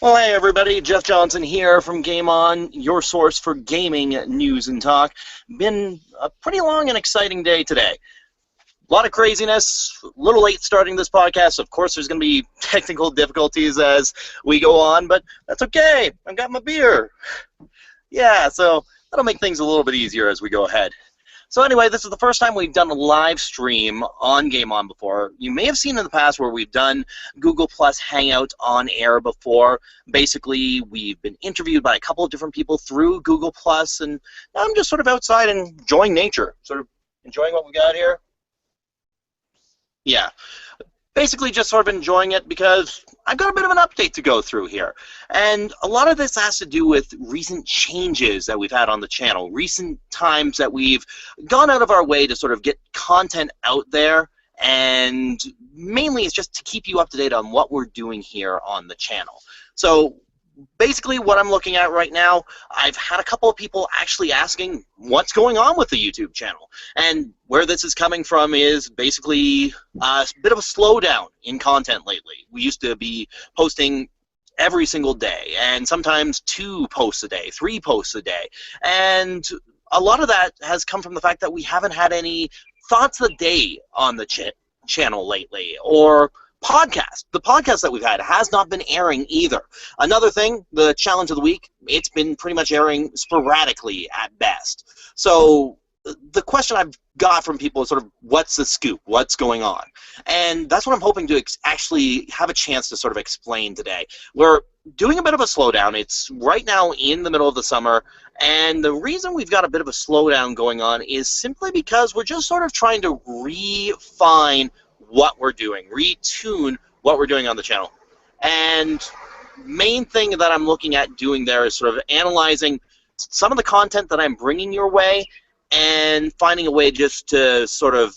Well, hey everybody, Jeff Johnson here from GameOn, your source for gaming news and talk. Been a pretty long and exciting day today. A lot of craziness, a little late starting this podcast. Of course, there's going to be technical difficulties as we go on, but that's okay. I've got my beer. Yeah, so that'll make things a little bit easier as we go ahead. So anyway, this is the first time we've done a live stream on GameOn before. You may have seen in the past where we've done Google Plus Hangouts on air before. Basically, we've been interviewed by a couple of different people through Google Plus, and now I'm just sort of outside and enjoying nature, sort of enjoying what we got here. Yeah. Basically just sort of enjoying it because I've got a bit of an update to go through here. And a lot of this has to do with recent changes that we've had on the channel, recent times that we've gone out of our way to sort of get content out there, and mainly it's just to keep you up to date on what we're doing here on the channel. So basically what I'm looking at right now, I've had a couple of people actually asking what's going on with the YouTube channel. And where this is coming from is basically a bit of a slowdown in content lately. We used to be posting every single day, and sometimes 2 posts a day, 3 posts a day. And a lot of that has come from the fact that we haven't had any thoughts of the day on the channel lately, or podcast. The podcast that we've had has not been airing either. Another thing, the challenge of the week, it's been pretty much airing sporadically at best. So the question I've got from people is sort of, what's the scoop? What's going on? And that's what I'm hoping to actually have a chance to sort of explain today. We're doing a bit of a slowdown. It's right now in the middle of the summer, and the reason we've got a bit of a slowdown going on is simply because we're just sort of trying to refine what we're doing, retune what we're doing on the channel. And main thing that I'm looking at doing there is sort of analyzing some of the content that I'm bringing your way and finding a way just to sort of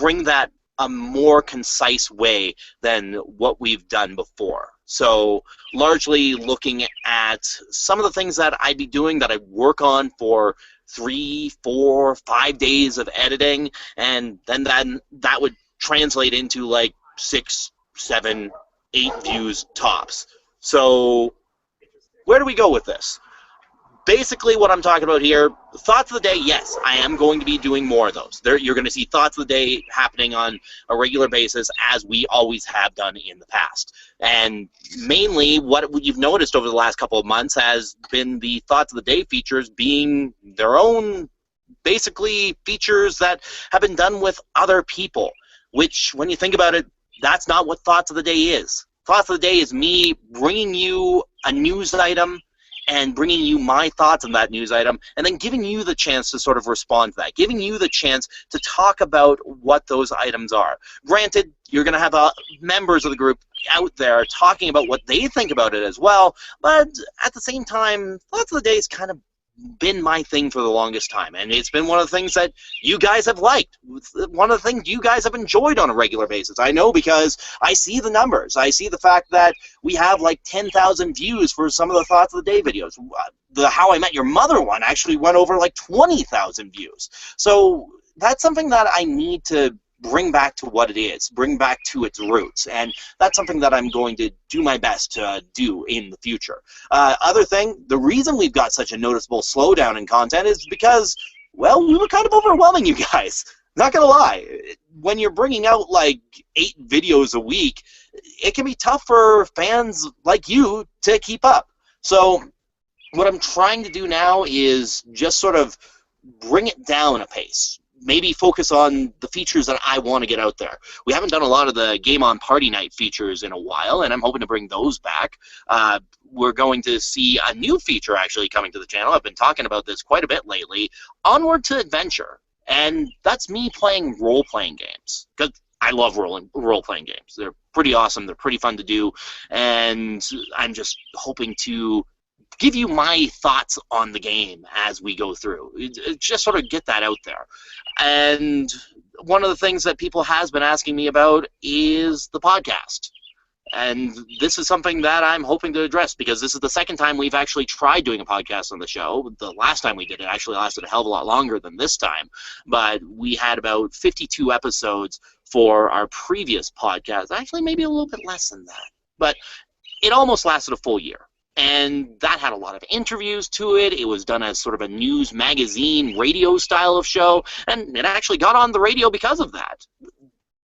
bring that a more concise way than what we've done before. So largely looking at some of the things that I'd be doing that I work on for 3, 4, 5 days of editing, and then that would translate into like 6, 7, 8 views tops. So where do we go with this? Basically what I'm talking about here, thoughts of the day, yes, I am going to be doing more of those. You're going to see thoughts of the day happening on a regular basis, as we always have done in the past. And mainly what you've noticed over the last couple of months has been the thoughts of the day features being their own, basically, features that have been done with other people. Which, when you think about it, that's not what Thoughts of the Day is. Thoughts of the Day is me bringing you a news item and bringing you my thoughts on that news item, and then giving you the chance to sort of respond to that, giving you the chance to talk about what those items are. Granted, you're going to have members of the group out there talking about what they think about it as well, but at the same time, Thoughts of the Day is kind of been my thing for the longest time, and it's been one of the things that you guys have liked, one of the things you guys have enjoyed on a regular basis. I know because I see the numbers. I see the fact that we have like 10,000 views for some of the Thoughts of the Day videos. The How I Met Your Mother one actually went over like 20,000 views. So that's something that I need to bring back to what it is, bring back to its roots, and that's something that I'm going to do my best to do in the future. Other thing, the reason we've got such a noticeable slowdown in content is because, well, we were kind of overwhelming you guys. Not gonna lie, when you're bringing out like 8 videos a week, it can be tough for fans like you to keep up. So what I'm trying to do now is just sort of bring it down a pace. Maybe focus on the features that I want to get out there. We haven't done a lot of the Game On Party Night features in a while, and I'm hoping to bring those back. We're going to see a new feature actually coming to the channel. I've been talking about this quite a bit lately. Onward to Adventure. And that's me playing role-playing games. Because I love role-playing games. They're pretty awesome. They're pretty fun to do. And I'm just hoping to give you my thoughts on the game as we go through. Just sort of get that out there. And one of the things that people has been asking me about is the podcast. And this is something that I'm hoping to address, because this is the second time we've actually tried doing a podcast on the show. The last time we did it actually lasted a hell of a lot longer than this time, but we had about 52 episodes for our previous podcast. Actually, maybe a little bit less than that. But it almost lasted a full year. And that had a lot of interviews to it. It was done as sort of a news magazine, radio style of show, and it actually got on the radio because of that.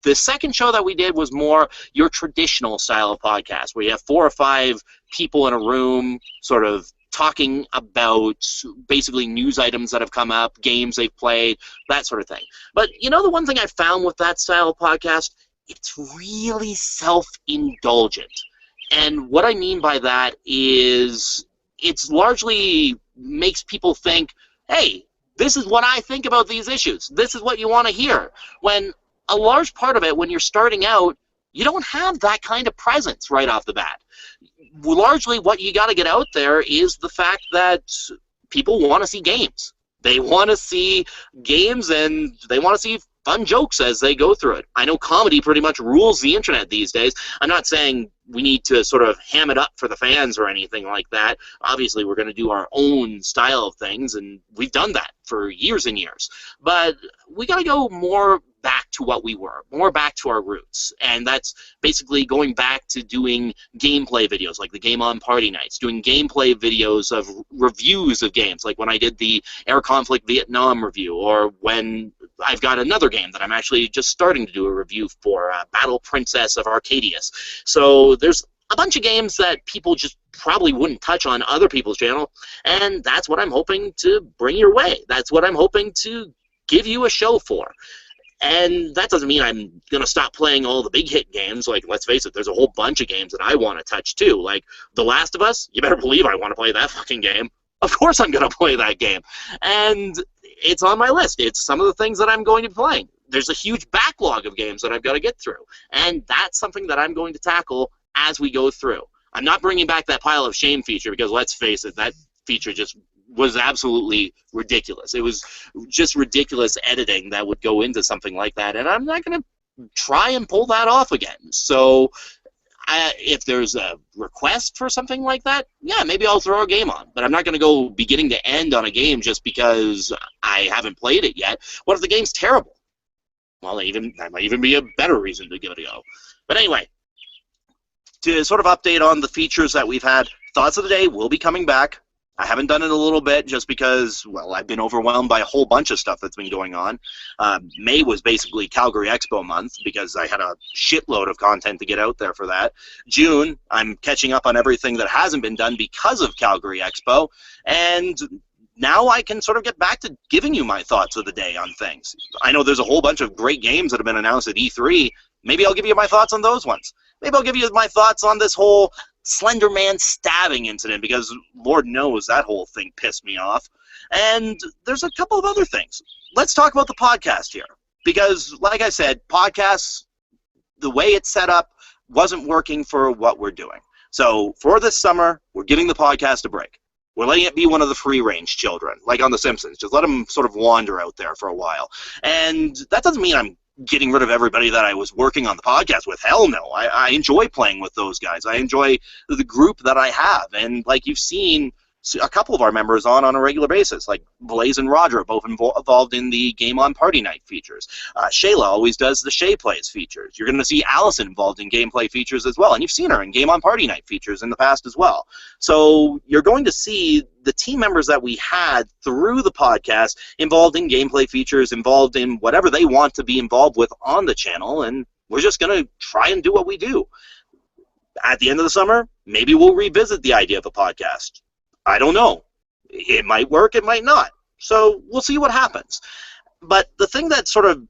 The second show that we did was more your traditional style of podcast, where you have 4 or 5 people in a room sort of talking about basically news items that have come up, games they've played, that sort of thing. But you know the one thing I found with that style of podcast? It's really self-indulgent. And what I mean by that is it's largely makes people think, hey, this is what I think about these issues. This is what you want to hear. When a large part of it, when you're starting out, you don't have that kind of presence right off the bat. Largely what you got to get out there is the fact that people want to see games. They want to see games, and they want to see fun jokes as they go through it. I know comedy pretty much rules the internet these days. I'm not saying we need to sort of ham it up for the fans or anything like that. Obviously, we're going to do our own style of things, and we've done that for years and years. But we got to go more back to what we were, more back to our roots. And that's basically going back to doing gameplay videos like the Game On Party Nights, doing gameplay videos of reviews of games, like when I did the Air Conflict Vietnam review, or when I've got another game that I'm actually just starting to do a review for, Battle Princess of Arcadius. So there's a bunch of games that people just probably wouldn't touch on other people's channel, and that's what I'm hoping to bring your way. That's what I'm hoping to give you a show for. And that doesn't mean I'm going to stop playing all the big hit games. Like, let's face it, there's a whole bunch of games that I want to touch too. Like, The Last of Us, you better believe I want to play that fucking game. Of course I'm going to play that game. And it's on my list. It's some of the things that I'm going to be playing. There's a huge backlog of games that I've got to get through. And that's something that I'm going to tackle as we go through. I'm not bringing back that pile of shame feature because, let's face it, that feature just was absolutely ridiculous. It was just ridiculous editing that would go into something like that, and I'm not going to try and pull that off again. So if there's a request for something like that, yeah, maybe I'll throw a game on, but I'm not going to go beginning to end on a game just because I haven't played it yet. What if the game's terrible? Well, that might even be a better reason to give it a go. But anyway, to sort of update on the features that we've had, Thoughts of the Day will be coming back. I haven't done it a little bit just because, well, I've been overwhelmed by a whole bunch of stuff that's been going on. May was basically Calgary Expo month because I had a shitload of content to get out there for that. June, I'm catching up on everything that hasn't been done because of Calgary Expo. And now I can sort of get back to giving you my thoughts of the day on things. I know there's a whole bunch of great games that have been announced at E3. Maybe I'll give you my thoughts on those ones. Maybe I'll give you my thoughts on this whole Slender Man stabbing incident, because Lord knows that whole thing pissed me off. And there's a couple of other things. Let's talk about the podcast here, because like I said, podcasts, the way it's set up, wasn't working for what we're doing. So for this summer, we're giving the podcast a break. We're letting it be one of the free-range children, like on The Simpsons. Just let them sort of wander out there for a while. And that doesn't mean I'm getting rid of everybody that I was working on the podcast with. Hell no. I enjoy playing with those guys. I enjoy the group that I have. And like you've seen a couple of our members on a regular basis, like Blaze and Roger, both involved in the Game On Party Night features. Shayla always does the Shay Plays features. You're going to see Allison involved in gameplay features as well, and you've seen her in Game On Party Night features in the past as well. So you're going to see the team members that we had through the podcast involved in gameplay features, involved in whatever they want to be involved with on the channel, and we're just going to try and do what we do. At the end of the summer, maybe we'll revisit the idea of a podcast. I don't know. It might work, it might not. So we'll see what happens. But the thing that sort of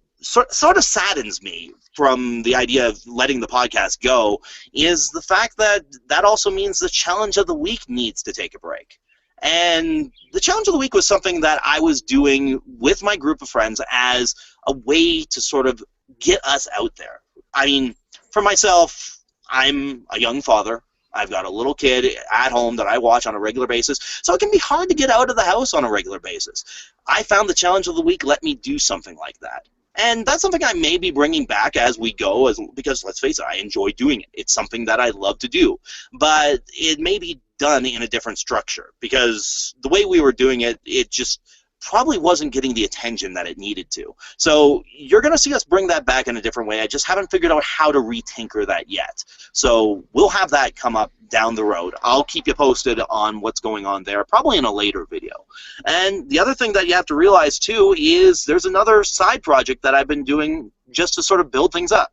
saddens me from the idea of letting the podcast go is the fact that that also means the Challenge of the Week needs to take a break. And the Challenge of the Week was something that I was doing with my group of friends as a way to sort of get us out there. I mean, for myself, I'm a young father. I've got a little kid at home that I watch on a regular basis, so it can be hard to get out of the house on a regular basis. I found the Challenge of the Week let me do something like that. And that's something I may be bringing back as we go, because, let's face it, I enjoy doing it. It's something that I love to do. But it may be done in a different structure, because the way we were doing it, it just probably wasn't getting the attention that it needed to. So you're going to see us bring that back in a different way. I just haven't figured out how to retinker that yet. So we'll have that come up down the road. I'll keep you posted on what's going on there, probably in a later video. And the other thing that you have to realize, too, is there's another side project that I've been doing just to sort of build things up.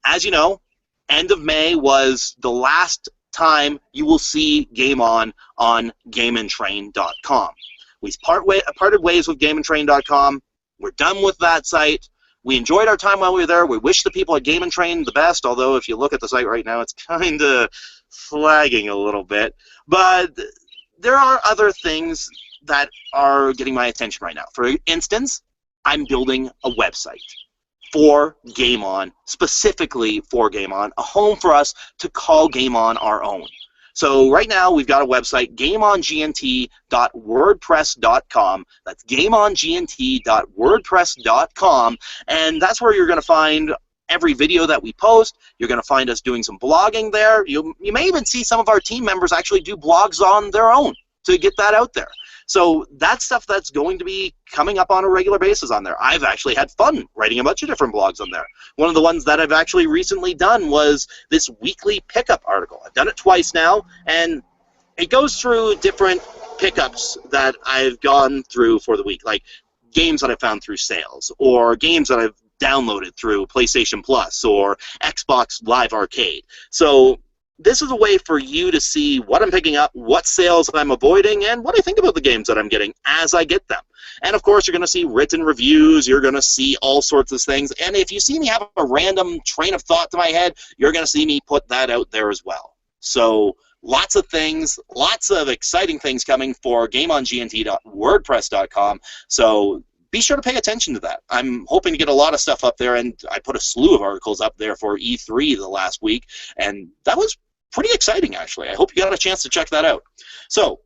As you know, end of May was the last time you will see Game On GameOnGNT.com. We parted ways with GameOnTrain.com. We're done with that site. We enjoyed our time while we were there. We wish the people at Game On Train the best, although if you look at the site right now, it's kind of flagging a little bit. But there are other things that are getting my attention right now. For instance, I'm building a website for Game On, specifically for Game On, a home for us to call Game On our own. So right now we've got a website, GameOnGNT.wordpress.com. That's GameOnGNT.wordpress.com, and that's where you're going to find every video that we post. You're going to find us doing some blogging there. You may even see some of our team members actually do blogs on their own to get that out there. So that's stuff that's going to be coming up on a regular basis on there. I've actually had fun writing a bunch of different blogs on there. One of the ones that I've actually recently done was this weekly pickup article. I've done it twice now, and it goes through different pickups that I've gone through for the week, like games that I found through sales, or games that I've downloaded through PlayStation Plus or Xbox Live Arcade. So this is a way for you to see what I'm picking up, what sales I'm avoiding, and what I think about the games that I'm getting as I get them. And of course, you're going to see written reviews, you're going to see all sorts of things, and if you see me have a random train of thought to my head, you're going to see me put that out there as well. So lots of things, lots of exciting things coming for GameOnGNT.wordpress.com. So be sure to pay attention to that. I'm hoping to get a lot of stuff up there, and I put a slew of articles up there for E3 the last week, and that was pretty exciting, actually. I hope you got a chance to check that out. So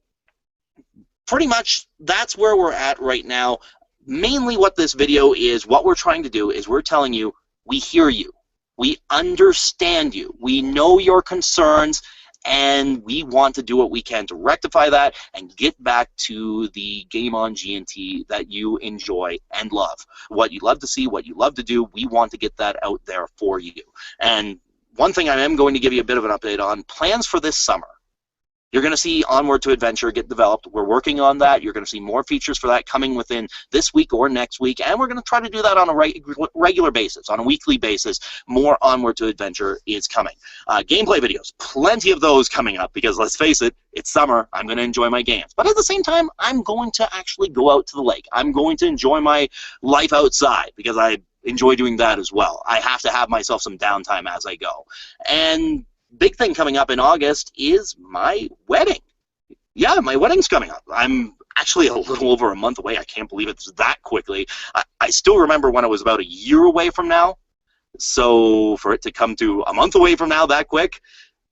pretty much that's where we're at right now. Mainly what this video is, what we're trying to do is we're telling you we hear you. We understand you. We know your concerns, and we want to do what we can to rectify that and get back to the Game On GNT that you enjoy and love. What you love to see, what you love to do, we want to get that out there for you. And one thing I am going to give you a bit of an update on, plans for this summer. You're going to see Onward to Adventure get developed. We're working on that. You're going to see more features for that coming within this week or next week, and we're going to try to do that on a regular basis, on a weekly basis. More Onward to Adventure is coming. Gameplay videos, plenty of those coming up, because let's face it, it's summer. I'm going to enjoy my games. But at the same time, I'm going to actually go out to the lake. I'm going to enjoy my life outside, because I enjoy doing that as well. I have to have myself some downtime as I go. And big thing coming up in August is my wedding. Yeah, my wedding's coming up. I'm actually a little over a month away. I can't believe it's that quickly. I still remember when it was about a year away from now. So for it to come to a month away from now that quick,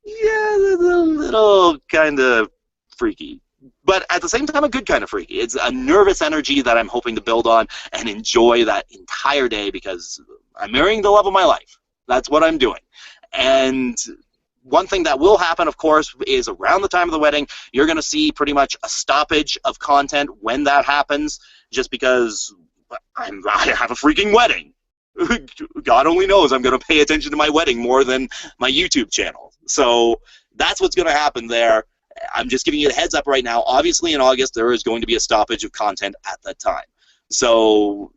yeah, that's a little kind of freaky. But at the same time, a good kind of freaky. It's a nervous energy that I'm hoping to build on and enjoy that entire day, because I'm marrying the love of my life. That's what I'm doing. And one thing that will happen, of course, is around the time of the wedding, you're going to see pretty much a stoppage of content when that happens, just because I have a freaking wedding. God only knows I'm going to pay attention to my wedding more than my YouTube channel. So that's what's going to happen there. I'm just giving you a heads up right now. Obviously, in August, there is going to be a stoppage of content at that time. So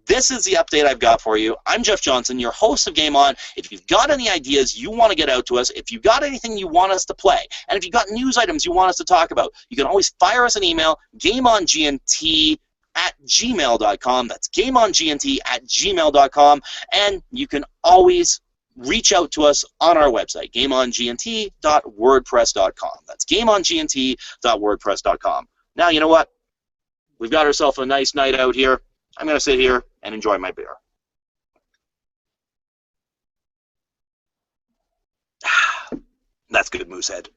this is the update I've got for you. I'm Jeff Johnson, your host of Game On. If you've got any ideas you want to get out to us, if you've got anything you want us to play, and if you've got news items you want us to talk about, you can always fire us an email, GameOnGNT@gmail.com. That's GameOnGNT@gmail.com. And you can always reach out to us on our website, GameOnGNT.wordpress.com. That's GameOnGNT.wordpress.com. Now, you know what? We've got ourselves a nice night out here. I'm going to sit here and enjoy my beer. That's good, Moosehead.